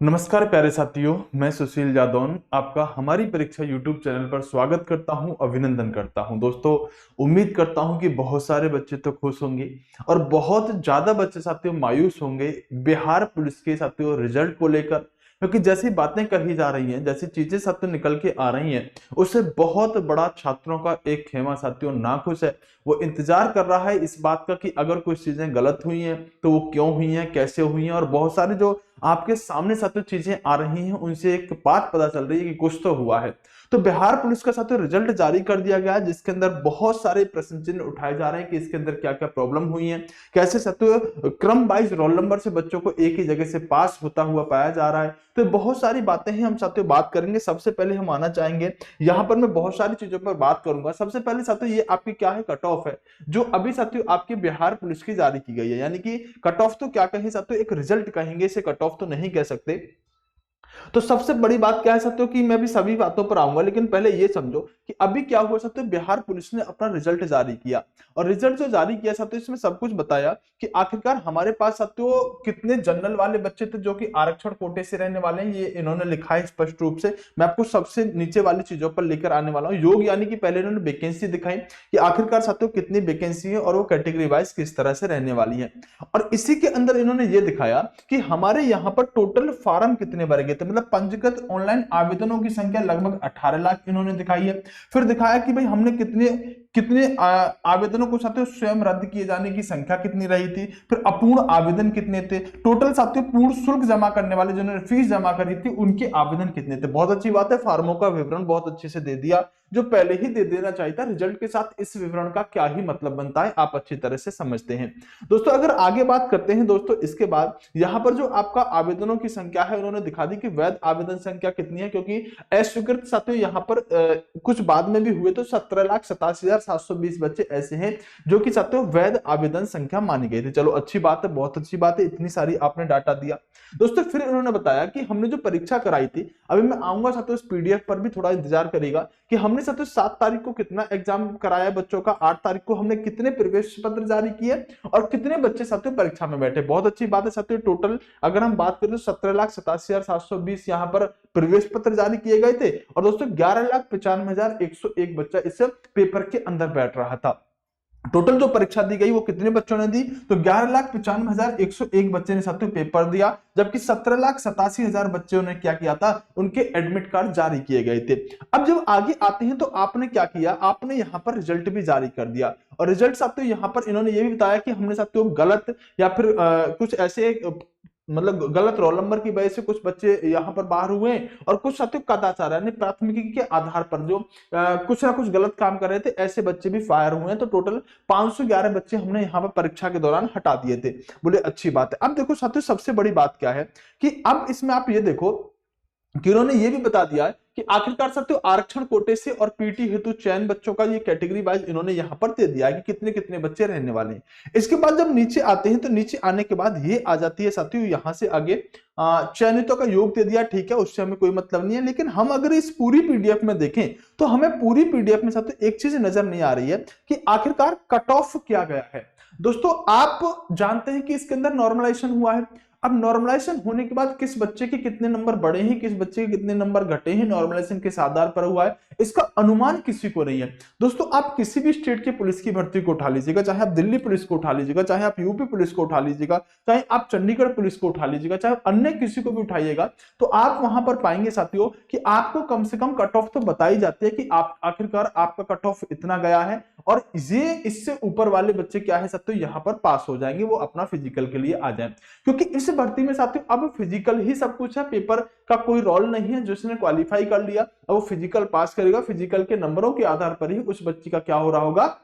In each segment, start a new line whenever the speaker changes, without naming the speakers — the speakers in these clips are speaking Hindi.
नमस्कार प्यारे साथियों, मैं सुशील जादौन आपका हमारी परीक्षा यूट्यूब चैनल पर स्वागत करता हूं, अभिनंदन करता हूं। दोस्तों, उम्मीद करता हूं कि बहुत सारे बच्चे तो खुश होंगे और बहुत ज्यादा बच्चे साथियों मायूस होंगे बिहार पुलिस के साथियों रिजल्ट को लेकर, क्योंकि जैसी बातें कही जा रही हैं, जैसी चीजें साथियों निकल के आ रही हैं, उससे बहुत बड़ा छात्रों का एक खेमा साथियों नाखुश है। वो इंतजार कर रहा है इस बात का कि अगर कुछ चीजें गलत हुई हैं तो वो क्यों हुई हैं, कैसे हुई हैं, और बहुत सारे जो आपके सामने साथियों चीजें आ रही हैं उनसे एक बात पता चल रही है कि कुछ तो हुआ है। तो बिहार पुलिस का साथियों रिजल्ट जारी कर दिया गया है, जिसके अंदर बहुत सारे प्रश्न चिन्ह उठाए जा रहे हैं कि इसके अंदर क्या क्या प्रॉब्लम हुई है, कैसे साथियों क्रम वाइज रोल नंबर से बच्चों को एक ही जगह से पास होता हुआ पाया जा रहा है। तो बहुत सारी बातें हैं, हम साथियों बात करेंगे। सबसे पहले हम आना चाहेंगे, यहाँ पर मैं बहुत सारी चीजों पर बात करूंगा। सबसे पहले साथियों ये आपकी क्या है, कट ऑफ है जो अभी साथियों आपके बिहार पुलिस की जारी की गई है। यानी कि कट ऑफ तो क्या कहें साथियों, एक रिजल्ट कहेंगे, इसे कट ऑफ तो नहीं कह सकते। तो सबसे बड़ी बात क्या है साथियों कि मैं भी सभी बातों पर आऊंगा, लेकिन पहले ये समझो कि अभी क्या हुआ साथियों, बिहार पुलिस ने अपना रिजल्ट जारी किया। और रिजल्ट जो जारी किया साथियों, इसमें सब कुछ बताया कि आखिरकार हमारे पास साथियों कितने जनरल वाले बच्चे थे जो कि आरक्षण कोटे से रहने वाले हैं। ये इन्होंने लिखा है स्पष्ट रूप से। मैं आपको सबसे नीचे वाली चीजों पर लेकर आने वाला हूं। योग यानी कि पहले इन्होंने वैकेंसी दिखाई कि आखिरकार साथियों कितनी वैकेंसी है और वो कैटेगरी वाइज किस तरह से रहने वाली है। और इसी के अंदर इन्होंने ये दिखाया कि हमारे यहाँ पर टोटल फार्म कितने भरे गए थे, मतलब पंजीकृत ऑनलाइन आवेदनों की संख्या लगभग 18 लाख इन्होंने दिखाई है। फिर दिखाया कि भाई हमने कितने कितने आवेदनों को साथियों स्वयं रद्द किए जाने की संख्या कितनी रही थी। फिर अपूर्ण आवेदन कितने थे, टोटल साथियों पूर्ण शुल्क जमा करने वाले जिन्होंने फीस जमा करी थी उनके आवेदन कितने थे। बहुत अच्छी बात है, फार्मों का विवरण बहुत अच्छे से दे दिया, जो पहले ही दे देना चाहिए था। रिजल्ट के साथ इस विवरण का क्या ही मतलब बनता है, आप अच्छी तरह से समझते हैं। दोस्तों अगर आगे बात करते हैं दोस्तों, इसके बाद यहां पर जो आपका आवेदनों की संख्या है उन्होंने दिखा दी कि वैध आवेदन संख्या कितनी है, क्योंकि अस्वीकृत साथियों यहां पर कुछ बाद में भी हुए, तो 17,87,720 बच्चे ऐसे हैं जो कि साथियों वैध आवेदन संख्या मानी गई थी। चलो अच्छी बात है, बहुत अच्छी बात है, इतनी सारी आपने डाटा दिया। दोस्तों फिर उन्होंने बताया कि हमने जो परीक्षा कराई थी, अभी मैं आऊंगा साथियों इस पीडीएफ पर भी थोड़ा इंतजार करेगा कि हमने साथियों 7 तारीख को कितना एग्जाम कराया बच्चों का, 8 तारीख को हमने कितने प्रवेश पत्र जारी किए और कितने बच्चे साथियों परीक्षा में बैठे। बहुत अच्छी बात है साथियों, टोटल अगर हम बात करें तो 17,87,720 यहाँ पर प्रवेश पत्र जारी किए गए थे। और दोस्तों 11,95,101 बच्चा इस पेपर के अंदर बैठ रहा था। टोटल जो परीक्षा दी गई वो कितने बच्चों ने दी, तो 11,95,101 बच्चे ने साथियों पेपर दिया, जबकि 17,87,000 बच्चों ने क्या किया था, उनके एडमिट कार्ड जारी किए गए थे। अब जब आगे आते हैं तो आपने क्या किया, आपने यहाँ पर रिजल्ट भी जारी कर दिया। और रिजल्ट साथियों यहाँ पर इन्होंने ये भी बताया कि हमने साथियों गलत या फिर कुछ ऐसे मतलब गलत रोल नंबर की वजह से कुछ बच्चे यहाँ पर बाहर हुए हैं, और कुछ साथियों कदाचार यानी प्राथमिकी के आधार पर जो कुछ ना कुछ गलत काम कर रहे थे, ऐसे बच्चे भी फायर हुए हैं। तो टोटल 511 बच्चे हमने यहाँ पर परीक्षा के दौरान हटा दिए थे। बोले अच्छी बात है। अब देखो साथियों सबसे बड़ी बात क्या है कि अब इसमें आप ये देखो कि उन्होंने ये भी बता दिया है कि आखिरकार साथियों आरक्षण कोटे से और पीटी हेतु चयन बच्चों का ये कैटेगरी वाइज इन्होंने यहां पर दे दिया है कि कितने कितने बच्चे रहने वाले हैं। इसके बाद जब नीचे आते हैं तो नीचे आने के बाद ये आ जाती है साथियों यहां से आगे चयनितों का योग दे दिया, ठीक है, उससे हमें कोई मतलब नहीं है। लेकिन हम अगर इस पूरी पीडीएफ में देखें तो हमें पूरी पीडीएफ में साथियों एक चीज नजर नहीं आ रही है कि आखिरकार कट ऑफ किया गया है। दोस्तों आप जानते हैं कि इसके अंदर नॉर्मलाइजेशन हुआ है। अब नॉर्मलाइजेशन होने के बाद किस बच्चे के कितने नंबर बढ़े हैं, किस बच्चे के कितने नंबर घटे हैं, नॉर्मलाइजेशन किस आधार पर हुआ है, इसका अनुमान किसी को नहीं है। दोस्तों आप किसी भी स्टेट की पुलिस की भर्ती को उठा लीजिएगा, चाहे आप दिल्ली पुलिस को उठा लीजिएगा, चाहे आप यूपी पुलिस को उठा लीजिएगा, चाहे आप चंडीगढ़ पुलिस को उठा लीजिएगा, चाहे अन्य किसी को भी उठाइएगा, तो आप वहां पर पाएंगे साथियों कि आपको कम से कम कट ऑफ तो बताई जाती है कि आप आखिरकार आपका कट ऑफ इतना गया है, और ये इससे ऊपर वाले बच्चे क्या है साथियों यहाँ पर पास हो जाएंगे, वो अपना फिजिकल के लिए आ जाए। क्योंकि इस भर्ती में साथियों अब फिजिकल ही सब कुछ है, पेपर का कोई रोल नहीं है। जिसने क्वालिफाई कर लिया अब वो फिजिकल पास करेगा, फिजिकल के नंबरों के आधार पर ही उस बच्चे का क्या हो रहा होगा,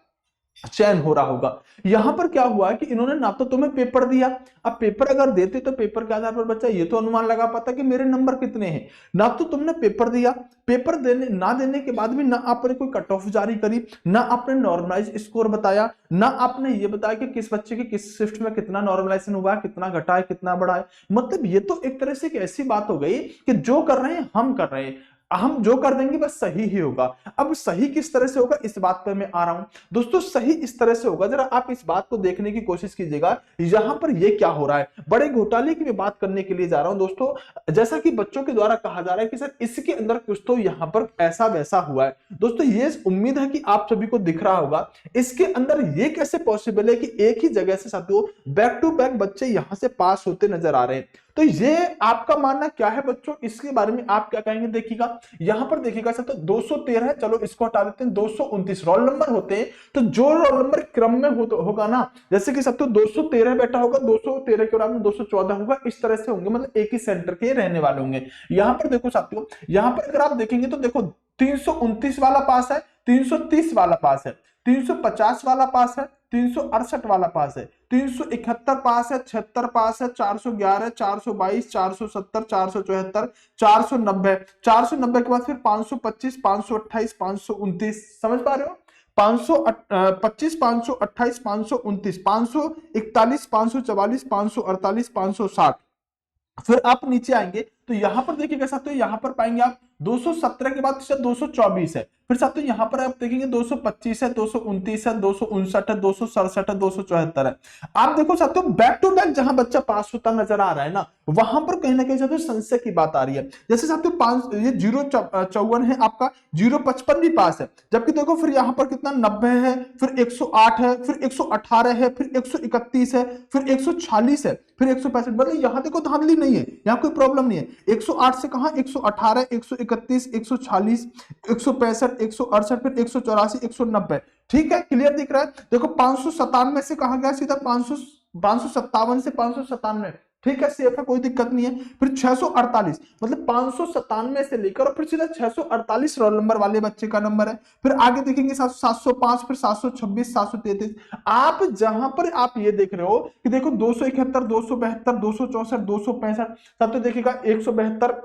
चयन हो रहा होगा। यहां पर क्या हुआ है कि इन्होंने ना तो तुम्हें पेपर दिया, अब पेपर अगर देते तो पेपर के आधार पर बच्चा ये तो अनुमान लगा पाता कि मेरे नंबर कितने हैं। ना तो तुमने पेपर दिया, पेपर देने ना देने के बाद भी ना आपने कोई कट ऑफ जारी करी, ना आपने नॉर्मलाइज स्कोर बताया, ना आपने ये बताया कि किस बच्चे के किस शिफ्ट में कितना नॉर्मलाइजेशन हुआ है, कितना घटा है, कितना बढ़ा है। मतलब ये तो एक तरह से एक ऐसी बात हो गई कि जो कर रहे हैं हम कर रहे हैं। हम जो कर देंगे बस सही ही होगा। अब सही किस तरह से होगा इस बात पर मैं आ रहा हूं दोस्तों। सही इस तरह से होगा, जरा आप इस बात को देखने की कोशिश कीजिएगा यहां पर ये क्या हो रहा है। बड़े घोटाले की मैं बात करने के लिए जा रहा हूं दोस्तों। जैसा कि बच्चों के द्वारा कहा जा रहा है कि सर इसके अंदर कुछ तो यहां पर ऐसा वैसा हुआ है दोस्तों। ये उम्मीद है कि आप सभी को दिख रहा होगा। इसके अंदर ये कैसे पॉसिबल है कि एक ही जगह से साथियों बैक टू बैक बच्चे यहां से पास होते नजर आ रहे हैं। तो ये आपका मानना क्या है बच्चों, इसके बारे में आप क्या कहेंगे? देखिएगा यहां पर देखिएगा सर, तो 213 है, चलो इसको हटा देते हैं। 229 रोल नंबर होते हैं, तो जो रोल नंबर क्रम में होगा ना, जैसे कि सब तो 213 बैठा होगा, 213 के बाद में 214 होगा, इस तरह से होंगे, मतलब एक ही सेंटर के रहने वाले होंगे। यहां पर देखो साथियों, यहां पर अगर आप देखेंगे तो देखो 329 वाला पास है, 330 वाला पास है, 350 वाला पास है, 368 वाला पास है, 371 पास है, 76 पास है, 411, 422, 470, 474, 490, 490 के बाद फिर 525, 528, 529, समझ पा रहे हो? 525, 528, 529, 541, 544, 548, 560। फिर आप नीचे आएंगे तो यहां पर देखिएगा साथियों, यहां पर पाएंगे आप 217 के बाद 224 है। फिर साथियों यहां पर आप देखेंगे 225 है, 229 है, 259 है, 267 है, 274 है। आप देखो साथियों बैक टू बैक जहां बच्चा पास होता नजर आ रहा है ना, वहां पर कहीं ना कहीं साथियों संशय की बात आ रही है। जैसे साथियों 5 ये 054 है आपका, 055 भी पास है, जबकि देखो फिर यहां पर कितना 90 है, फिर 108 है, फिर 118 है, फिर 131 है, फिर 146 है, फिर 165। मतलब यहां देखो धांधली नहीं है, यहां कोई प्रॉब्लम नहीं है। 108 से कहां 118, 131, 146, 165, 168, फिर 184, 190। ठीक है, क्लियर दिख रहा है? देखो 597 से कहा गया सीधा 557 से 597। ठीक है, सेफ है, कोई दिक्कत नहीं है। फिर 648, मतलब 597 से लेकर और फिर सीधा 648 रोल नंबर वाले बच्चे का नंबर है। फिर आगे देखेंगे 705, फिर 726, 733। आप जहां पर आप ये देख रहे हो कि देखो 271, 272, 264, 265, सब तो देखिएगा 172,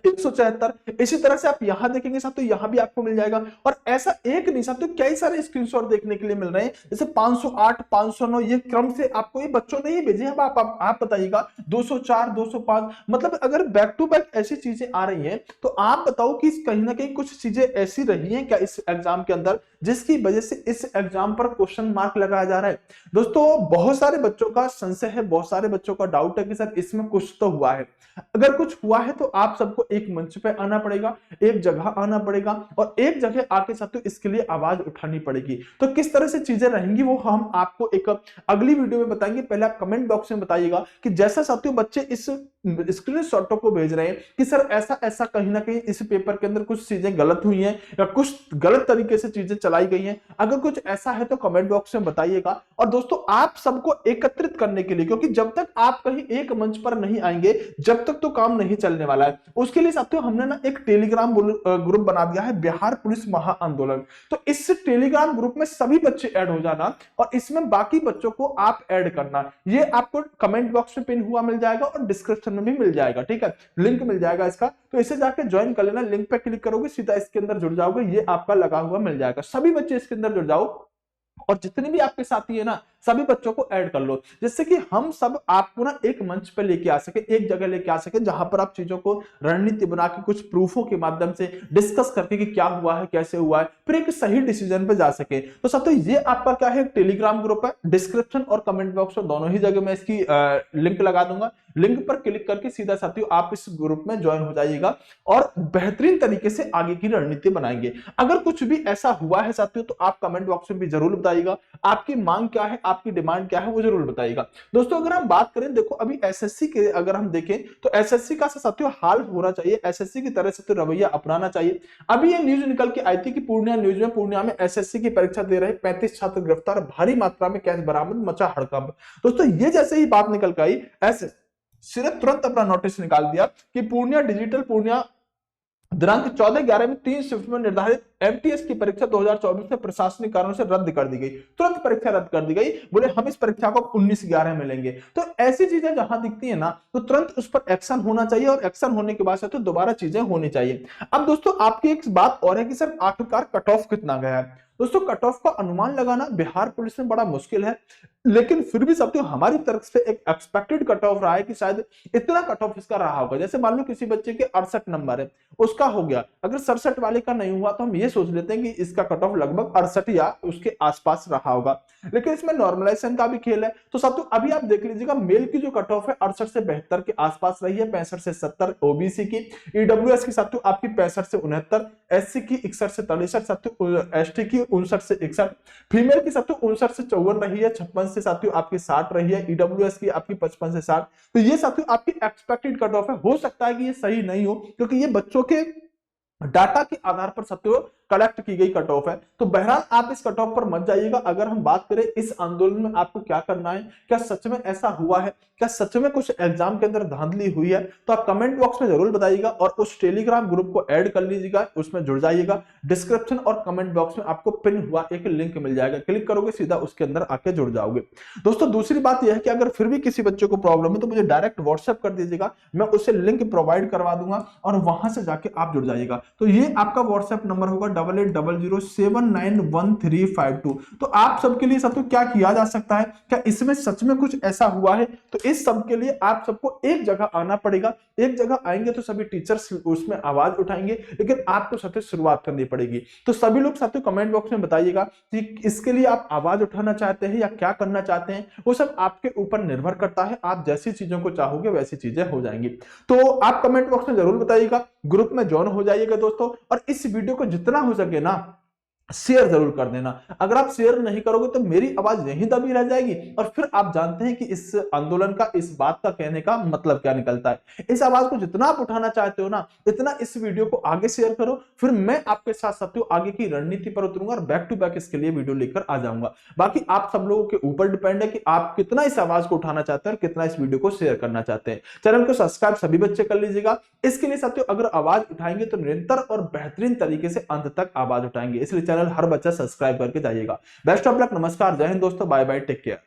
174। इसी तरह से आप यहां देखेंगे साथ, तो यहां भी आपको मिल जाएगा। और ऐसा एक नहीं साथ, तो कई सारे स्क्रीनशॉट देखने के लिए मिल रहे हैं, जैसे 508, 509, ये क्रम से आपको ये बच्चों ने ही भेजे हैं। अब आप बताइएगा 204, 205, मतलब अगर बैक टू बैक ऐसी चीजें आ रही हैं तो आप बताओ कि कहीं ना कहीं कुछ चीजें ऐसी रही हैं क्या इस एग्जाम के अंदर जिसकी वजह से इस एग्जाम पर क्वेश्चन मार्क लगाया जा रहा है। दोस्तों बहुत सारे बच्चों का संशय है, बहुत सारे बच्चों का डाउट है कि सर इसमें कुछ तो हुआ है। अगर कुछ हुआ है तो आप सबको एक मंच पे आना पड़ेगा, एक जगह आना पड़ेगा और एक जगह आके साथियों इसके लिए आवाज उठानी पड़ेगी। तो किस तरह से चीजें रहेंगी वो हम आपको एक अगली वीडियो में बताएंगे। पहले आप कमेंट बॉक्स में बताइएगा कि जैसा साथियों बच्चे इस स्क्रीनशॉटों को भेज रहे हैं कि सर ऐसा ऐसा कहीं ना कहीं इस पेपर के अंदर कुछ चीजें गलत हुई हैं या कुछ गलत तरीके से चीजें चलाई गई हैं, अगर कुछ ऐसा है तो कमेंट बॉक्स में बताइएगा। और दोस्तों आप सबको एकत्रित करने के लिए, क्योंकि जब तक आप कहीं एक मंच पर नहीं आएंगे जब तक तो काम नहीं चलने वाला है। उसके लिए साथियों हमने ना एक टेलीग्राम ग्रुप बना दिया है, बिहार पुलिस महाआंदोलन। तो इस टेलीग्राम ग्रुप में सभी बच्चे ऐड हो जाना और इसमें बाकी बच्चों को आप ऐड करना। ये आपको कमेंट बॉक्स में पिन हुआ मिल जाएगा और डिस्क्रिप्शन में भी मिल जाएगा। ठीक है, लिंक मिल जाएगा इसका, तो इसे जाके ज्वाइन कर लेना। लिंक पे क्लिक करोगे सीधा इसके अंदर जुड़ जाओगे, ये आपका लगा हुआ मिल जाएगा। सभी बच्चे इसके अंदर जुड़ जाओ और जितने भी आपके साथी है ना सभी बच्चों को ऐड कर लो, जिससे कि हम सब आपको ना एक मंच पर लेके आ सके, एक जगह लेके आ सके जहां पर आप चीजों को रणनीति बना के कुछ प्रूफों के माध्यम से डिस्कस करके कि क्या हुआ है, कैसे हुआ है, फिर एक सही डिसीजन पे जा सके। तो साथियों ये आपका क्या है, टेलीग्राम ग्रुप है। डिस्क्रिप्शन और कमेंट बॉक्स में दोनों ही जगह मैं इसकी लिंक लगा दूंगा। लिंक पर क्लिक करके सीधा साथियों आप इस ग्रुप में ज्वाइन हो जाइएगा और बेहतरीन तरीके से आगे की रणनीति बनाएंगे। अगर कुछ भी ऐसा हुआ है साथियों तो आप कमेंट बॉक्स में भी जरूर बताइएगा। आपकी मांग क्या है, आपकी डिमांड क्या है वो जरूर बताइएगा। दोस्तों अगर हम बात करें, देखो अभी एसएससी के अगर हम देखें तो एसएससी का साथियों हाल होना चाहिए, एसएससी की तरह से रवैया अपनाना चाहिए। अभी ये न्यूज निकल के आई थी कि पूर्णिया न्यूज में, पूर्णिया में एसएससी की परीक्षा दे रहे 35 छात्र गिरफ्तार, भारी मात्रा में कैश बरामद, मचा हड़कंप। दोस्तों ये जैसे ही बात निकल के आई एसएससी ने तुरंत अपना नोटिस निकाल दिया कि पूर्णिया डिजिटल पूर्णिया दिनांक 14/11 में 3 शिफ्ट में निर्धारित एमटीएस की परीक्षा 2024 में प्रशासनिक कारणों से रद्द कर दी गई। तुरंत परीक्षा रद्द कर दी गई, बोले हम इस परीक्षा को 19/11 में लेंगे। तो ऐसी चीजें जहां दिखती है ना तो तुरंत उस पर एक्शन होना चाहिए और एक्शन होने के बाद से तो दोबारा चीजें होनी चाहिए। अब दोस्तों आपकी एक बात और है कि सर आखिरकार कट ऑफ कितना गया है। दोस्तों कट ऑफ का अनुमान लगाना बिहार पुलिस में बड़ा मुश्किल है, लेकिन फिर भी साथियों हमारी तरफ से एक एक्सपेक्टेड कट ऑफ रहा है कि शायद इतना कट ऑफ इसका रहा होगा। जैसे मान लो किसी बच्चे के 68 नंबर है, उसका हो गया, अगर 67 वाले का नहीं हुआ तो हम ये सोच लेते हैं कि इसका कट ऑफ लगभग 68 या उसके आसपास रहा होगा। लेकिन इसमें नॉर्मलाइजेशन का भी खेल है। तो साथियों अभी आप देख लीजिएगा, मेल की जो कट ऑफ है 68 से 72 के आसपास रही है, 65 से 70 ओबीसी की, ईडब्ल्यूएस की साथियों आपकी 65 से 69, एससी की 61 से 63 साथियों, एसटी की 59 से 61, फीमेल की साथियों 59 से 54 रही है, 56 से साथियों आपकी 60 रही है, ईडब्ल्यूएस की आपकी 55 से 60। तो ये साथियों आपकी एक्सपेक्टेड कट ऑफ है। हो सकता है कि ये सही नहीं हो, क्योंकि ये बच्चों के डाटा के आधार पर साथियों कलेक्ट की गई कट ऑफ है। तो बहरहाल आप इस कट ऑफ पर मत जाइएगा। अगर हम बात करें इस आंदोलन में आपको क्या करना है, क्या सच में ऐसा हुआ है, क्या सच में कुछ एग्जाम के अंदर धांधली हुई है, तो आप कमेंट बॉक्स में जरूर बताइएगा और उस टेलीग्राम ग्रुप को ऐड कर लीजिएगा, उसमें जुड़ जाइएगा। डिस्क्रिप्शन और कमेंट बॉक्स में आपको पिन हुआ एक लिंक मिल जाएगा, क्लिक करोगे सीधा उसके अंदर आके जुड़ जाओगे। दोस्तों दूसरी बात यह है कि अगर फिर भी किसी बच्चे को प्रॉब्लम है तो मुझे डायरेक्ट व्हाट्सएप कर दीजिएगा, मैं उसे लिंक प्रोवाइड करवा दूंगा और वहां से जाके आप जुड़ जाइएगा। तो ये आपका व्हाट्सएप नंबर होगा 880007911352। तो आप सबके लिए साथियों क्या किया जा सकता है, क्या इसमें सच में कुछ ऐसा हुआ है, तो इस सब के लिए आप सबको एक जगह आना पड़ेगा। एक जगह आएंगे तो सभी टीचर्स उसमें आवाज उठाएंगे, लेकिन आपको साथियों शुरुआत करनी पड़ेगी। तो सभी लोग साथियों कमेंट बॉक्स में बताइएगा कि इसके लिए आप आवाज उठाना चाहते हैं या क्या करना चाहते हैं। वो सब आपके ऊपर निर्भर करता है, आप जैसी चीजों को चाहोगे वैसी चीजें हो जाएंगी। तो आप कमेंट बॉक्स में जरूर बताइएगा, ग्रुप में ज्वाइन हो जाइएगा दोस्तों, और इस वीडियो को जितना हो सके ना शेयर जरूर कर देना। अगर आप शेयर नहीं करोगे तो मेरी आवाज यहीं दबी रह जाएगी, और फिर आप जानते हैं कि इस आंदोलन का, इस बात का कहने का मतलब क्या निकलता है। इस आवाज को जितना आप उठाना चाहते हो ना, इतना इस वीडियो को आगे शेयर करो, फिर मैं आपके साथ साथियों आगे की रणनीति पर उतरूंगा और बैक टू बैक इसके लिए वीडियो लेकर आ जाऊंगा। बाकी आप सब लोगों के ऊपर डिपेंड है कि आप कितना इस आवाज को उठाना चाहते हैं और कितना इस वीडियो को शेयर करना चाहते हैं। चैनल को सब्सक्राइब सभी बच्चे कर लीजिएगा। इसके लिए साथियों अगर आवाज उठाएंगे तो निरंतर और बेहतरीन तरीके से अंत तक आवाज उठाएंगे, इसलिए चैनल हर बच्चा सब्सक्राइब करके जाइएगा। बेस्ट ऑफ लक, नमस्कार, जय हिंद दोस्तों, बाय बाय, टेक केयर।